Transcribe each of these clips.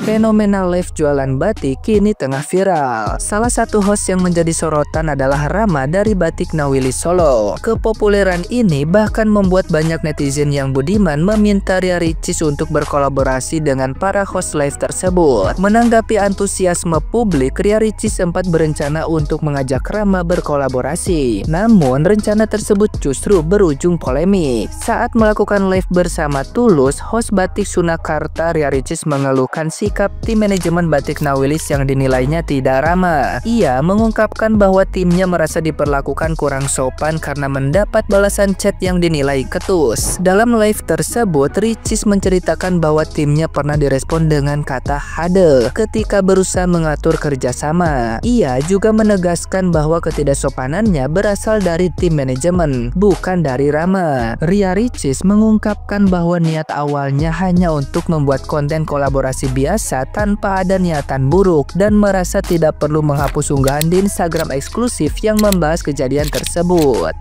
Fenomena live jualan batik kini tengah viral. Salah satu host yang menjadi sorotan adalah Rama dari Batik Nawilis Solo. Kepopuleran ini bahkan membuat banyak netizen yang budiman meminta Ria Ricis untuk berkolaborasi dengan para host live tersebut. Menanggapi antusiasme publik, Ria Ricis sempat berencana untuk mengajak Rama berkolaborasi. Namun, rencana tersebut justru berujung polemik. Saat melakukan live bersama Tulus, host Batik Sunakarta Ria Ricis mengeluhkan sikap tim manajemen Batik Nawilis yang dinilainya tidak ramah. Ia mengungkapkan bahwa timnya merasa diperlakukan kurang sopan karena mendapat balasan chat yang dinilai ketus. Dalam live tersebut, Ricis menceritakan bahwa timnya pernah direspon dengan kata hade ketika berusaha mengatur kerjasama. Ia juga menegaskan bahwa ketidaksopanannya berasal dari tim manajemen, bukan dari Rama. Ria Ricis mengungkapkan bahwa niat awalnya hanya untuk membuat konten kolaborasi biasa tanpa ada niatan buruk dan merasa tidak perlu menghapus unggahan di Instagram eksklusif yang membahas kejadian tersebut.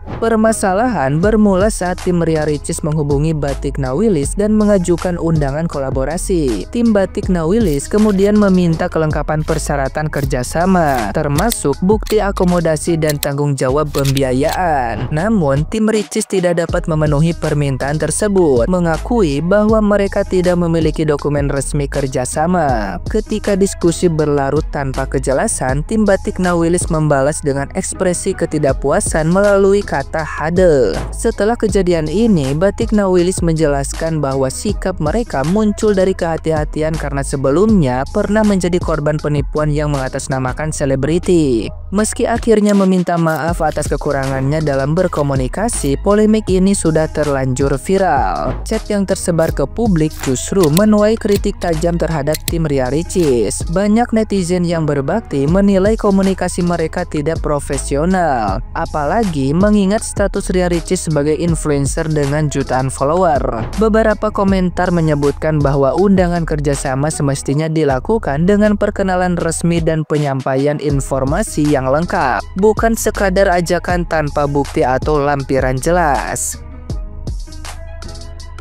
Permasalahan bermula saat tim Ria Ricis menghubungi Batik Nawilis dan mengajukan undangan kolaborasi. Tim Batik Nawilis kemudian meminta kelengkapan persyaratan kerjasama, termasuk bukti akomodasi dan tanggung jawab pembiayaan. Namun, tim Ricis tidak dapat memenuhi permintaan tersebut, mengakui bahwa mereka tidak memiliki dokumen resmi kerjasama. Ketika diskusi berlarut tanpa kejelasan, tim Batik Nawilis membalas dengan ekspresi ketidakpuasan melalui kata hade. Setelah kejadian ini, Batik Nawilis menjelaskan bahwa sikap mereka muncul dari kehati-hatian karena sebelumnya pernah menjadi korban penipuan yang mengatasnamakan selebriti. Meski akhirnya meminta maaf atas kekurangannya dalam berkomunikasi, polemik ini sudah terlanjur viral. Chat yang tersebar ke publik justru menuai kritik tajam terhadap tim Ria Ricis. Banyak netizen yang berbakti menilai komunikasi mereka tidak profesional, apalagi mengingat status Ria Ricis sebagai influencer dengan jutaan follower. Beberapa komentar menyebutkan bahwa undangan kerjasama semestinya dilakukan dengan perkenalan resmi dan penyampaian informasi yang lengkap, bukan sekadar ajakan tanpa bukti atau lampiran jelas.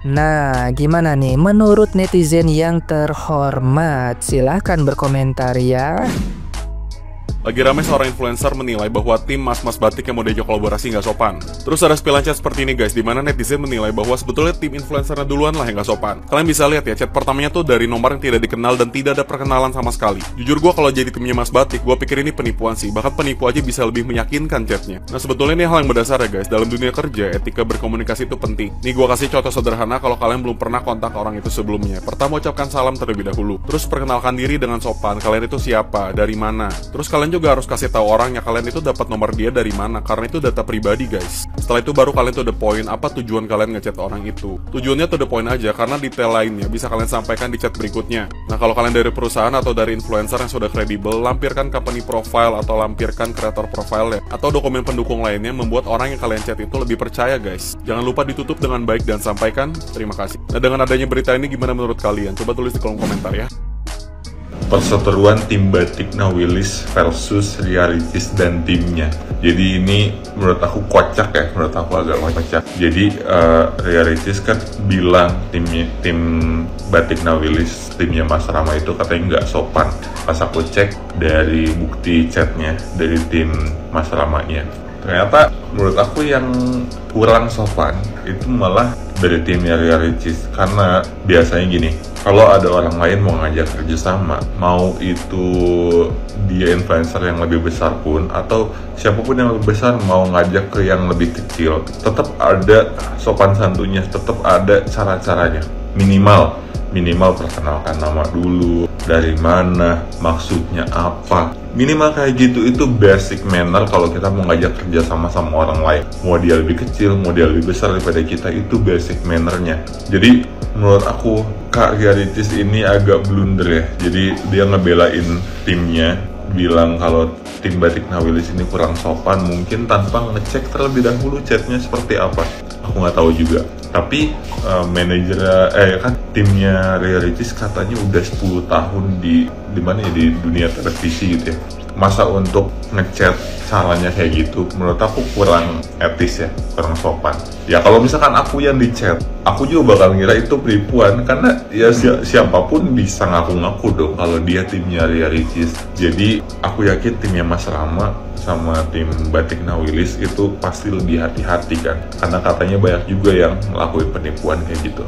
Nah, gimana nih menurut netizen yang terhormat? Silahkan berkomentar ya. Lagi ramai seorang influencer menilai bahwa tim mas-mas batik yang mau diajak kolaborasi nggak sopan. Terus ada spillan chat seperti ini guys, dimana netizen menilai bahwa sebetulnya tim influencernya duluan lah yang nggak sopan. Kalian bisa lihat ya, chat pertamanya tuh dari nomor yang tidak dikenal dan tidak ada perkenalan sama sekali. Jujur gue kalau jadi timnya mas batik, gue pikir ini penipuan sih. Bahkan penipu aja bisa lebih meyakinkan chatnya. Nah sebetulnya ini hal yang berdasar ya guys. Dalam dunia kerja, etika berkomunikasi itu penting. Nih gue kasih contoh sederhana kalau kalian belum pernah kontak orang itu sebelumnya. Pertama ucapkan salam terlebih dahulu. Terus perkenalkan diri dengan sopan. Kalian itu siapa, dari mana. Terus kalian juga harus kasih tahu orangnya kalian itu dapat nomor dia dari mana, karena itu data pribadi guys. Setelah itu baru kalian to the point, apa tujuan kalian ngechat orang itu. Tujuannya to the point aja, karena detail lainnya bisa kalian sampaikan di chat berikutnya. Nah kalau kalian dari perusahaan atau dari influencer yang sudah kredibel, lampirkan company profile atau lampirkan creator profile atau dokumen pendukung lainnya membuat orang yang kalian chat itu lebih percaya guys. Jangan lupa ditutup dengan baik dan sampaikan terima kasih. Nah dengan adanya berita ini gimana menurut kalian? Coba tulis di kolom komentar ya. Perseteruan tim Batik Nawilis versus Ria Ricis dan timnya. Jadi ini menurut aku kocak ya, menurut aku agak kocak. Jadi Ria Ricis kan bilang tim Batik Nawilis, timnya Mas Rama itu katanya nggak sopan. Pas aku cek dari bukti chatnya dari tim Mas Ramanya, ternyata menurut aku yang kurang sopan itu malah dari timnya Ria Ricis. Karena biasanya gini, kalau ada orang lain mau ngajak kerjasama, mau itu dia influencer yang lebih besar pun atau siapapun yang lebih besar mau ngajak ke yang lebih kecil, tetap ada sopan santunnya, tetap ada cara-caranya. Minimal perkenalkan nama dulu, dari mana, maksudnya apa. Minimal kayak gitu, itu basic manner kalau kita mau ngajak kerja sama orang lain. Mau dia lebih kecil, mau dia lebih besar daripada kita, itu basic mannernya. Jadi menurut aku Kak Ria Ricis ini agak blunder ya. Jadi dia ngebelain timnya, bilang kalau tim Batik Nawilis ini kurang sopan, mungkin tanpa ngecek terlebih dahulu chatnya seperti apa. Aku nggak tahu juga. Tapi kan timnya Ria Ricis katanya udah 10 tahun di mana ya, di dunia televisi gitu ya. masa untuk ngechat caranya kayak gitu, menurut aku kurang etis ya, kurang sopan. Ya kalau misalkan aku yang di chat, aku juga bakal ngira itu penipuan, karena ya siapapun bisa ngaku-ngaku dong kalau dia timnya Ria Ricis. Jadi aku yakin timnya Mas Rama sama tim Batik Nawilis itu pasti lebih hati-hati kan, karena katanya banyak juga yang ngelakuin penipuan kayak gitu.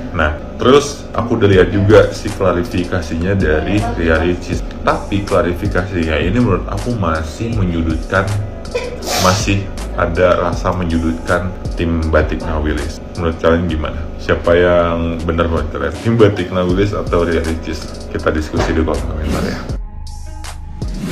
Nah, terus aku udah lihat juga si klarifikasinya dari Ria Ricis. Tapi klarifikasinya ini menurut aku masih menyudutkan, masih ada rasa menyudutkan tim Batik Nawilis. Menurut kalian gimana? Siapa yang benar menurut kalian? Tim Batik Nawilis atau Ria Ricis? Kita diskusi di kolom komentar ya.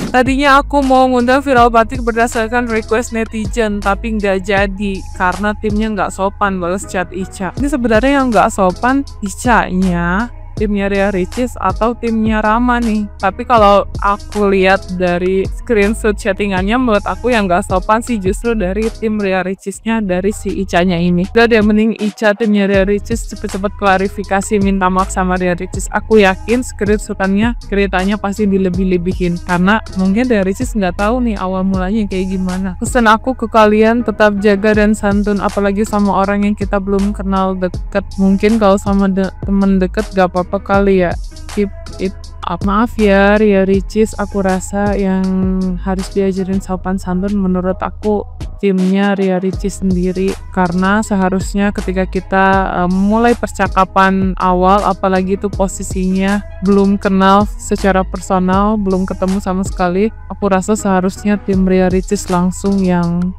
Tadinya aku mau ngundang Viral Batik berdasarkan request netizen, tapi nggak jadi karena timnya nggak sopan balas chat Ica. Ini sebenarnya yang nggak sopan Ica-nya, timnya Ria Ricis atau timnya Rama nih. Tapi kalau aku lihat dari screenshot chattingannya, menurut aku yang nggak sopan sih justru dari tim Ria Ricisnya, dari si Ica-nya ini. Udah deh, mending Ica timnya Ria Ricis cepet-cepet klarifikasi minta maaf sama Ria Ricis. Aku yakin screenshotannya ceritanya pasti dilebih-lebihin, karena mungkin Ria Ricis nggak tahu nih awal mulanya kayak gimana. Pesan aku ke kalian, tetap jaga dan santun, apalagi sama orang yang kita belum kenal deket. Mungkin kalau sama temen deket gak apa-apa kali ya, keep it up. Maaf ya Ria Ricis, aku rasa yang harus diajarin sopan santun menurut aku timnya Ria Ricis sendiri, karena seharusnya ketika kita mulai percakapan awal, apalagi itu posisinya belum kenal secara personal, belum ketemu sama sekali, aku rasa seharusnya tim Ria Ricis langsung yang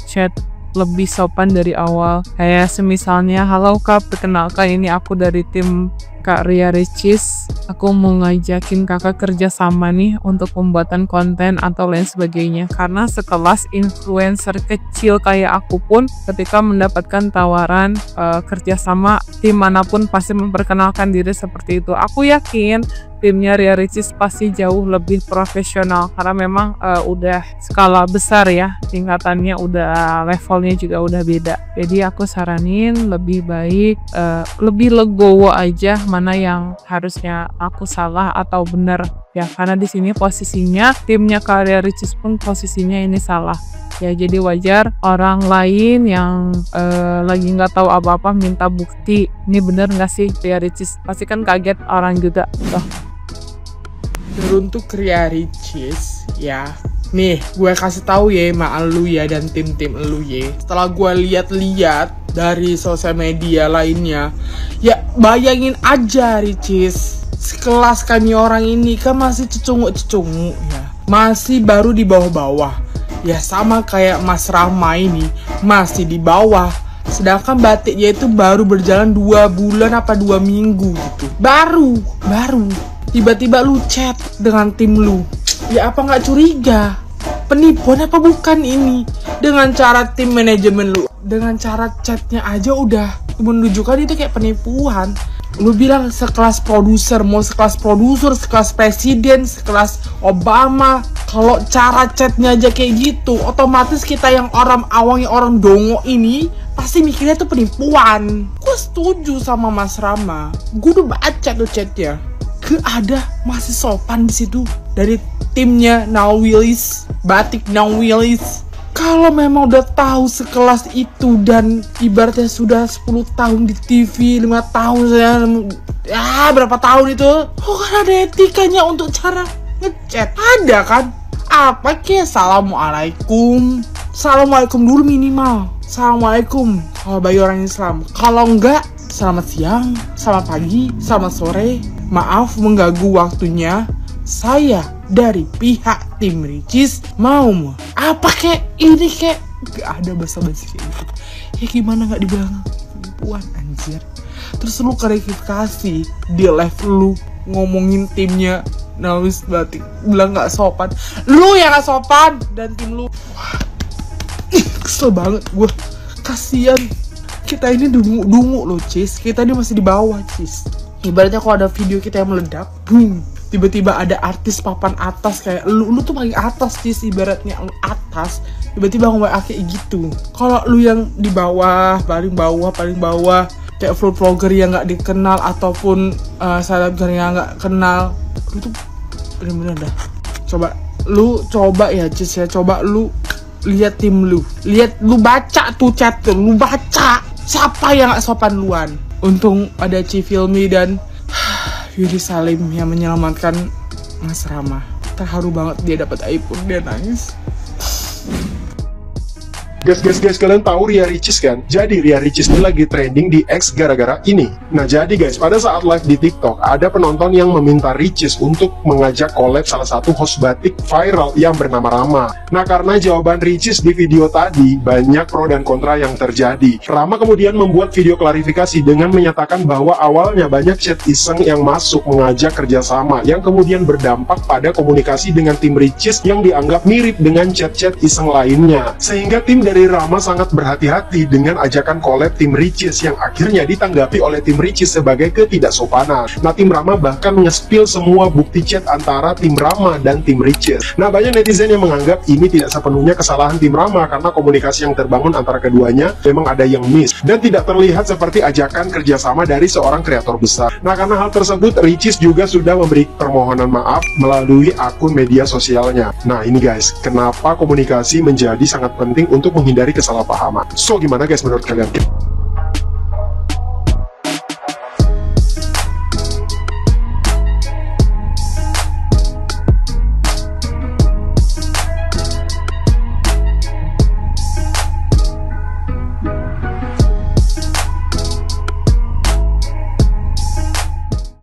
chat lebih sopan dari awal. Kayak semisalnya, halo Kak, perkenalkan ini aku dari tim Kak Ria Ricis, aku mau ngajakin kakak kerja sama nih untuk pembuatan konten atau lain sebagainya. Karena sekelas influencer kecil kayak aku pun ketika mendapatkan tawaran kerja sama tim manapun pasti memperkenalkan diri seperti itu. Aku yakin timnya Ria Ricis pasti jauh lebih profesional, karena memang udah skala besar ya, tingkatannya udah, levelnya juga udah beda. Jadi aku saranin lebih baik lebih legowo aja mana yang harusnya aku salah atau benar ya, karena di sini posisinya timnya Kak Ria Ricis pun posisinya ini salah ya. Jadi wajar orang lain yang lagi nggak tahu apa-apa minta bukti, ini bener nggak sih Ria Ricis, pasti kan kaget orang juga loh. Untuk Ria Ricis ya, nih gue kasih tahu ya sama lu ya dan tim-tim lu ya, setelah gue lihat-lihat dari sosial media lainnya ya, bayangin aja Ricis, sekelas kami orang ini kan masih cecungu-cecungu ya, masih baru di bawah-bawah ya, sama kayak Mas Rama ini masih di bawah, sedangkan batiknya itu baru berjalan 2 bulan apa 2 minggu gitu, baru tiba-tiba lu chat dengan tim lu ya, apa nggak curiga penipuan apa bukan ini? Dengan cara tim manajemen lu, dengan cara chatnya aja udah menunjukkan itu kayak penipuan. Lu bilang sekelas produser, mau sekelas produser, sekelas presiden, sekelas Obama, kalau cara chatnya aja kayak gitu, otomatis kita yang orang awam, yang orang dongo ini pasti mikirnya tuh penipuan. Gue setuju sama Mas Rama, gue udah baca tuh chatnya, ada masih sopan di situ dari timnya Nawilis, Batik Nawilis. Kalau memang udah tahu sekelas itu dan ibaratnya sudah 10 tahun di TV, 5 tahun ya berapa tahun itu, kan ada etikanya untuk cara ngechat, ada kan? Apa kayak assalamualaikum dulu minimal, assalamualaikum kalau bagi orang Islam, kalau enggak selamat siang, selamat pagi, selamat sore, maaf mengganggu waktunya, saya dari pihak tim Ricis mau apa kek ini kek, gak ada basa-basi kayak gitu ya, gimana gak dibilang penipuan anjir. Terus lu klarifikasi di live lu ngomongin timnya Nawilis Batik, bilang gak sopan, lu yang gak sopan dan tim lu. Kesel banget gue, kasian kita ini dungu loh Cis, kita ini masih di bawah Cis. Ibaratnya kalau ada video kita yang meledak, boom, tiba-tiba ada artis papan atas kayak lu tuh paling atas Cis, ibaratnya lu atas, tiba-tiba ngomong kayak gitu. Kalau lu yang di bawah, paling bawah kayak full vlogger yang nggak dikenal ataupun selebgram yang nggak kenal, lu tuh bener-bener dah. Coba lu coba ya Cis ya, coba lu lihat tim lu, lu baca tuh chat tuh, lu baca siapa yang gak sopan luan. Untung ada Cifilmi dan Yuri Salim yang menyelamatkan Mas Rama. Terharu banget dia dapat iPhone, dia nangis. Guys, kalian tahu Ria Ricis kan? Jadi Ria Ricis ini lagi trending di X gara-gara ini. Nah jadi guys, pada saat live di TikTok, ada penonton yang meminta Ricis untuk mengajak collab salah satu host batik viral yang bernama Rama. Nah karena jawaban Ricis di video tadi, banyak pro dan kontra yang terjadi. Rama kemudian membuat video klarifikasi dengan menyatakan bahwa awalnya banyak chat iseng yang masuk mengajak kerjasama, yang kemudian berdampak pada komunikasi dengan tim Ricis yang dianggap mirip dengan chat-chat iseng lainnya. Sehingga tim dari Rama sangat berhati-hati dengan ajakan collab tim Ricis yang akhirnya ditanggapi oleh tim Ricis sebagai ketidaksopanan. Nah tim Rama bahkan nge-spill semua bukti chat antara tim Rama dan tim Ricis. Nah banyak netizen yang menganggap ini tidak sepenuhnya kesalahan tim Rama karena komunikasi yang terbangun antara keduanya memang ada yang miss dan tidak terlihat seperti ajakan kerjasama dari seorang kreator besar. Nah karena hal tersebut Ricis juga sudah memberi permohonan maaf melalui akun media sosialnya. Nah ini guys, kenapa komunikasi menjadi sangat penting untuk menghindari kesalahpahaman. So gimana guys menurut kalian?